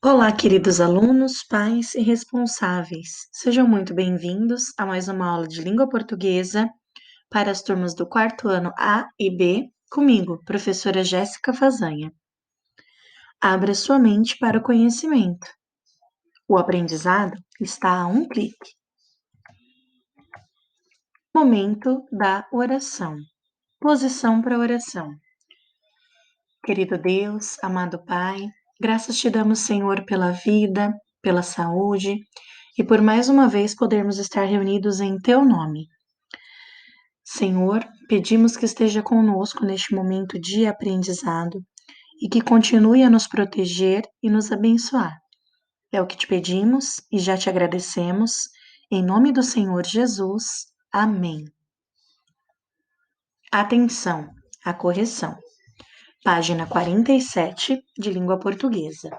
Olá, queridos alunos, pais e responsáveis. Sejam muito bem-vindos a mais uma aula de língua portuguesa para as turmas do quarto ano A e B, comigo, professora Jéssica Fazanha. Abra sua mente para o conhecimento. O aprendizado está a um clique. Momento da oração. Posição para oração. Querido Deus, amado Pai, graças te damos, Senhor, pela vida, pela saúde e por mais uma vez podermos estar reunidos em Teu nome. Senhor, pedimos que esteja conosco neste momento de aprendizado e que continue a nos proteger e nos abençoar. É o que te pedimos e já te agradecemos. Em nome do Senhor Jesus. Amém. Atenção, a correção. Página 47 de língua portuguesa.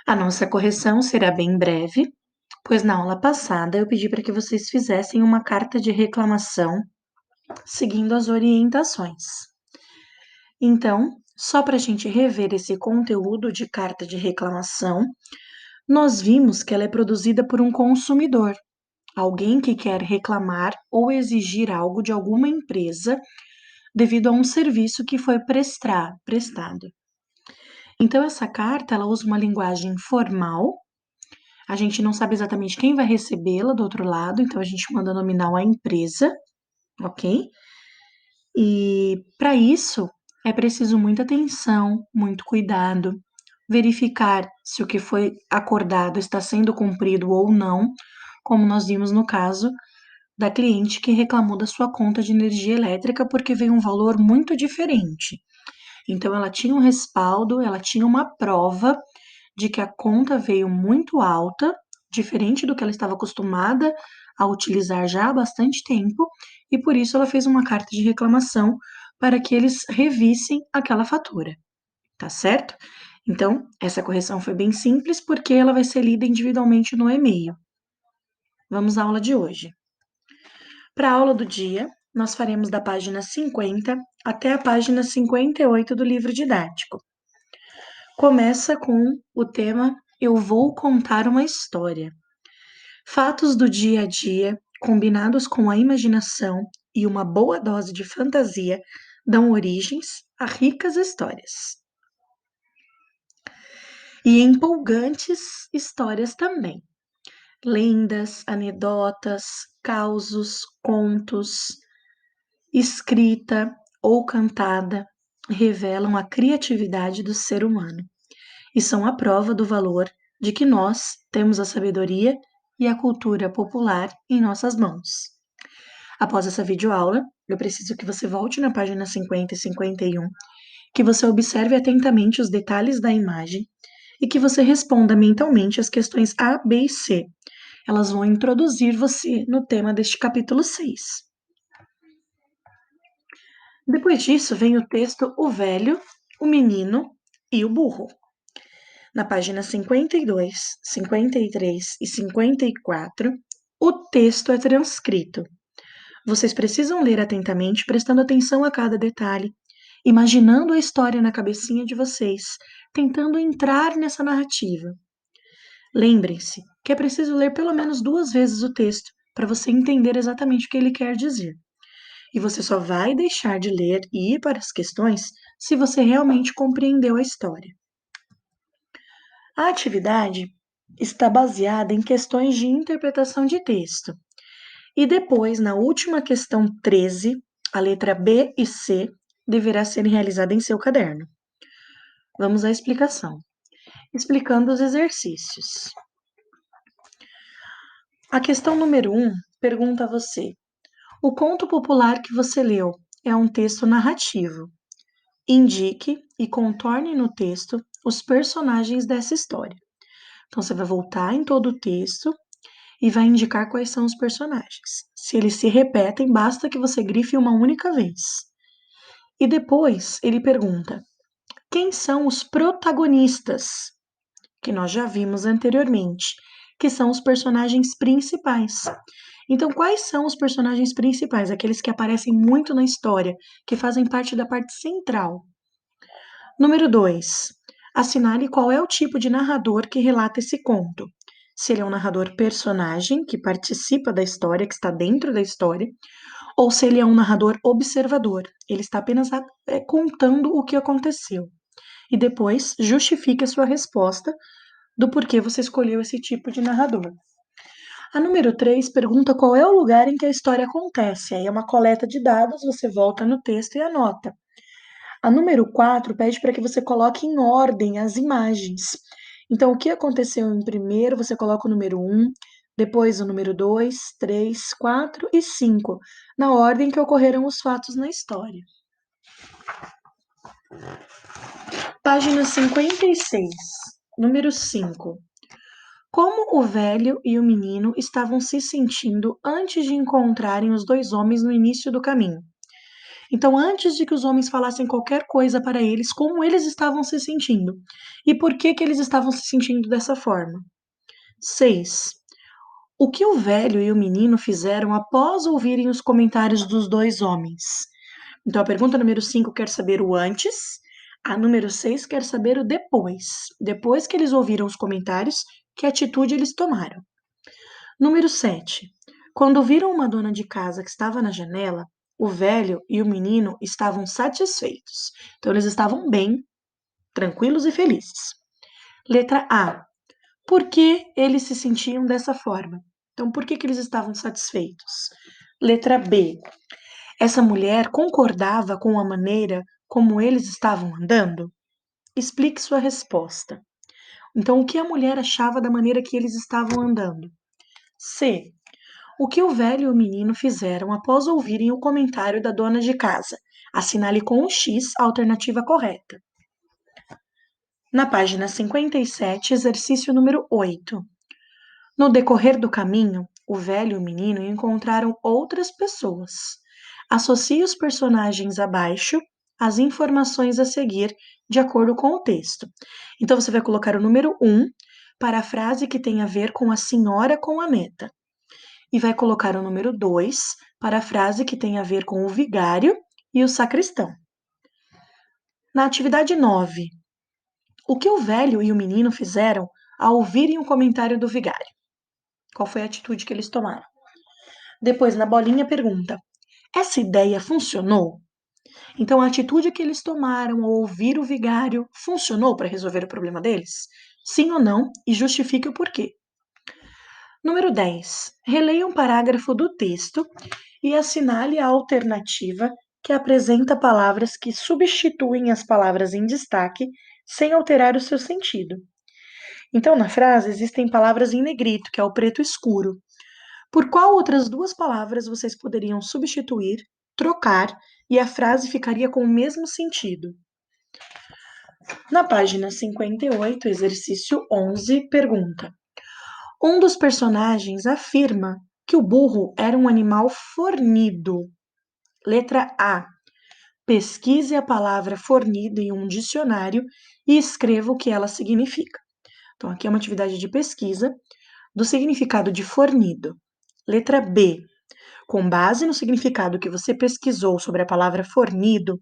A nossa correção será bem breve, pois na aula passada eu pedi para que vocês fizessem uma carta de reclamação seguindo as orientações. Então, só para a gente rever esse conteúdo de carta de reclamação, nós vimos que ela é produzida por um consumidor, alguém que quer reclamar ou exigir algo de alguma empresa devido a um serviço que foi prestado. Então, essa carta ela usa uma linguagem formal. A gente não sabe exatamente quem vai recebê-la do outro lado, então a gente manda nominal a empresa, ok? E para isso é preciso muita atenção, muito cuidado, verificar se o que foi acordado está sendo cumprido ou não, como nós vimos no caso da cliente que reclamou da sua conta de energia elétrica porque veio um valor muito diferente. Então ela tinha um respaldo, ela tinha uma prova de que a conta veio muito alta, diferente do que ela estava acostumada a utilizar já há bastante tempo, e por isso ela fez uma carta de reclamação para que eles revissem aquela fatura, tá certo? Então, essa correção foi bem simples porque ela vai ser lida individualmente no e-mail. Vamos à aula de hoje. Para a aula do dia, nós faremos da página 50 até a página 58 do livro didático. Começa com o tema Eu vou contar uma história. Fatos do dia a dia, combinados com a imaginação e uma boa dose de fantasia, dão origens a ricas histórias. E empolgantes histórias também. Lendas, anedotas, causos, contos, escrita ou cantada, revelam a criatividade do ser humano e são a prova do valor de que nós temos a sabedoria e a cultura popular em nossas mãos. Após essa videoaula, eu preciso que você volte na página 50 e 51, que você observe atentamente os detalhes da imagem e que você responda mentalmente as questões A, B e C. Elas vão introduzir você no tema deste capítulo 6. Depois disso, vem o texto O Velho, o Menino e o Burro. Na página 52, 53 e 54, o texto é transcrito. Vocês precisam ler atentamente, prestando atenção a cada detalhe, imaginando a história na cabecinha de vocês, tentando entrar nessa narrativa. Lembrem-se que é preciso ler pelo menos 2 vezes o texto para você entender exatamente o que ele quer dizer. E você só vai deixar de ler e ir para as questões se você realmente compreendeu a história. A atividade está baseada em questões de interpretação de texto. E depois, na última questão 13, a letra B e C deverá ser realizada em seu caderno. Vamos à explicação. Explicando os exercícios. A questão número 1 pergunta a você: o conto popular que você leu é um texto narrativo. Indique e contorne no texto os personagens dessa história. Então, você vai voltar em todo o texto e vai indicar quais são os personagens. Se eles se repetem, basta que você grife uma única vez. E depois ele pergunta: quem são os protagonistas? Que nós já vimos anteriormente, que são os personagens principais. Então, quais são os personagens principais? Aqueles que aparecem muito na história, que fazem parte da parte central. Número 2. Assinale qual é o tipo de narrador que relata esse conto. Se ele é um narrador personagem, que participa da história, que está dentro da história, ou se ele é um narrador observador, ele está apenas contando o que aconteceu. E depois justifique a sua resposta do porquê você escolheu esse tipo de narrador. A número 3 pergunta qual é o lugar em que a história acontece. Aí é uma coleta de dados, você volta no texto e anota. A número 4 pede para que você coloque em ordem as imagens. Então, o que aconteceu em primeiro, você coloca o número 1, depois o número 2, 3, 4 e 5, na ordem que ocorreram os fatos na história. Página 56, número 5. Como o velho e o menino estavam se sentindo antes de encontrarem os dois homens no início do caminho? Então, antes de que os homens falassem qualquer coisa para eles, como eles estavam se sentindo? E por que eles estavam se sentindo dessa forma? 6. O que o velho e o menino fizeram após ouvirem os comentários dos dois homens? Então, a pergunta número 5 quer saber o antes, a número 6 quer saber o depois. Depois que eles ouviram os comentários, que atitude eles tomaram? Número 7. Quando viram uma dona de casa que estava na janela, o velho e o menino estavam satisfeitos. Então, eles estavam bem, tranquilos e felizes. Letra A. Por que eles se sentiam dessa forma? Então, por que eles estavam satisfeitos? Letra B. Essa mulher concordava com a maneira como eles estavam andando? Explique sua resposta. Então, o que a mulher achava da maneira que eles estavam andando? C. O que o velho e o menino fizeram após ouvirem o comentário da dona de casa? Assinale com o X a alternativa correta. Na página 57, exercício número 8. No decorrer do caminho, o velho e o menino encontraram outras pessoas. Associe os personagens abaixo às informações a seguir, de acordo com o texto. Então, você vai colocar o número 1 para a frase que tem a ver com a senhora com a neta. E vai colocar o número 2 para a frase que tem a ver com o vigário e o sacristão. Na atividade 9, o que o velho e o menino fizeram ao ouvirem o comentário do vigário? Qual foi a atitude que eles tomaram? Depois, na bolinha, pergunta: essa ideia funcionou? Então, a atitude que eles tomaram ao ouvir o vigário funcionou para resolver o problema deles? Sim ou não? E justifique o porquê. Número 10. Releia um parágrafo do texto e assinale a alternativa que apresenta palavras que substituem as palavras em destaque sem alterar o seu sentido. Então, na frase, existem palavras em negrito, que é o preto escuro. Por qual outras duas palavras vocês poderiam substituir, trocar e a frase ficaria com o mesmo sentido? Na página 58, exercício 11, pergunta: um dos personagens afirma que o burro era um animal fornido. Letra A. Pesquise a palavra fornido em um dicionário e escreva o que ela significa. Então, aqui é uma atividade de pesquisa do significado de fornido. Letra B. Com base no significado que você pesquisou sobre a palavra fornido,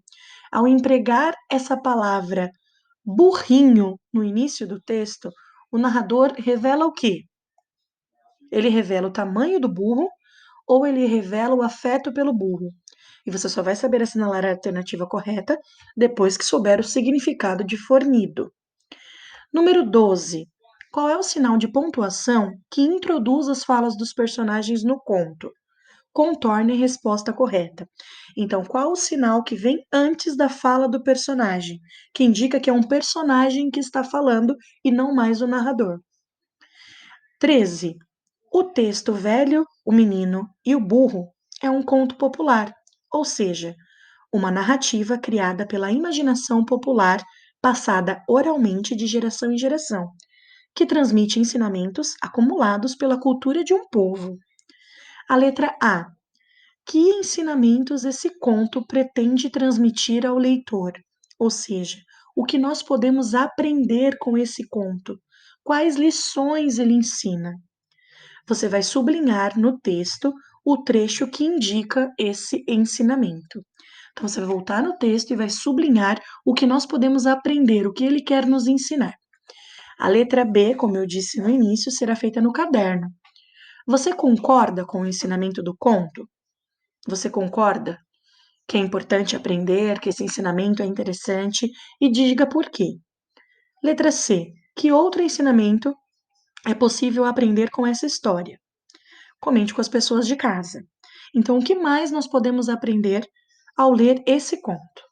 ao empregar essa palavra burrinho no início do texto, o narrador revela o quê? Ele revela o tamanho do burro ou ele revela o afeto pelo burro. E você só vai saber assinalar a alternativa correta depois que souber o significado de fornido. Número 12. Qual é o sinal de pontuação que introduz as falas dos personagens no conto? Contorne a resposta correta. Então, qual o sinal que vem antes da fala do personagem, que indica que é um personagem que está falando e não mais o narrador? 13. O texto Velho, o Menino e o Burro é um conto popular, ou seja, uma narrativa criada pela imaginação popular passada oralmente de geração em geração, que transmite ensinamentos acumulados pela cultura de um povo. A letra A. Que ensinamentos esse conto pretende transmitir ao leitor? Ou seja, o que nós podemos aprender com esse conto? Quais lições ele ensina? Você vai sublinhar no texto o trecho que indica esse ensinamento. Então, você vai voltar no texto e vai sublinhar o que nós podemos aprender, o que ele quer nos ensinar. A letra B, como eu disse no início, será feita no caderno. Você concorda com o ensinamento do conto? Você concorda que é importante aprender, que esse ensinamento é interessante e diga por quê. Letra C. Que outro ensinamento é possível aprender com essa história? Comente com as pessoas de casa. Então, o que mais nós podemos aprender ao ler esse conto?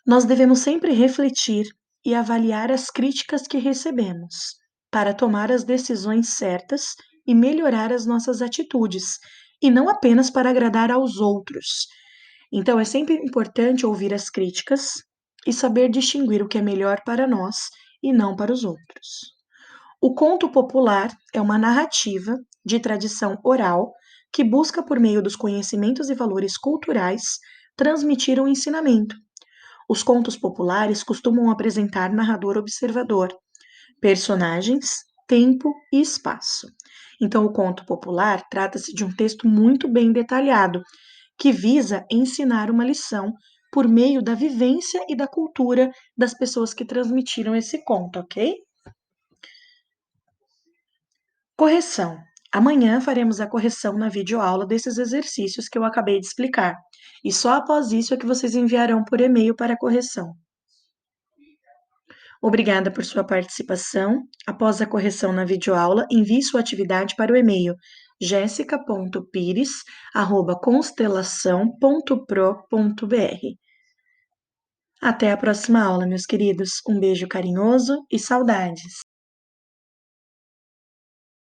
Nós devemos sempre refletir e avaliar as críticas que recebemos, para tomar as decisões certas e melhorar as nossas atitudes, e não apenas para agradar aos outros. Então, é sempre importante ouvir as críticas e saber distinguir o que é melhor para nós e não para os outros. O conto popular é uma narrativa de tradição oral que busca, por meio dos conhecimentos e valores culturais, transmitir um ensinamento. Os contos populares costumam apresentar narrador observador, personagens, tempo e espaço. Então, o conto popular trata-se de um texto muito bem detalhado, que visa ensinar uma lição por meio da vivência e da cultura das pessoas que transmitiram esse conto, ok? Correção. Amanhã faremos a correção na videoaula desses exercícios que eu acabei de explicar. E só após isso é que vocês enviarão por e-mail para a correção. Obrigada por sua participação. Após a correção na videoaula, envie sua atividade para o e-mail jessica.pires@constelação.pro.br. Até a próxima aula, meus queridos. Um beijo carinhoso e saudades!